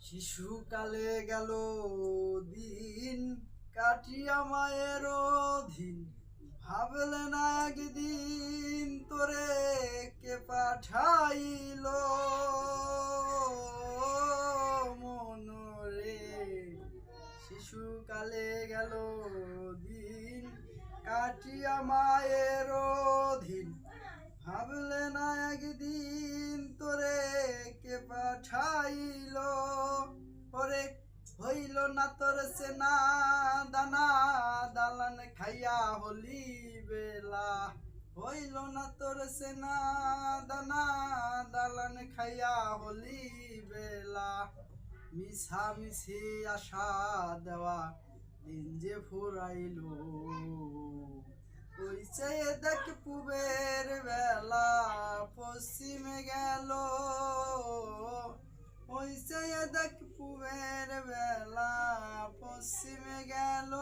শিশুকালে গেল দিন কাটিয়া মায়ের অধীন, ভাবলে না একদিন তোরে কে পাঠাইল মনরে। শিশুকালে গেল দিন কাটিয়া মায়ের অধীন, ভাবলে না একদিন তোরে কে পাঠাইল। ওরে হইল না তোর সেনা দানা, দালান খাইয়া হলি বেলা। হইল না তোর সেনা দানা, দালান খাইয়া হলি বেলা। মিছামিছি আশা দেওয়া দিন যে ফুরাইল, ওই চেয়ে দেখ পুবের বেলা পশ্চিমে গেল। ওই চেয়ে দেখ পুবের বেলা পশ্চিমে গেল।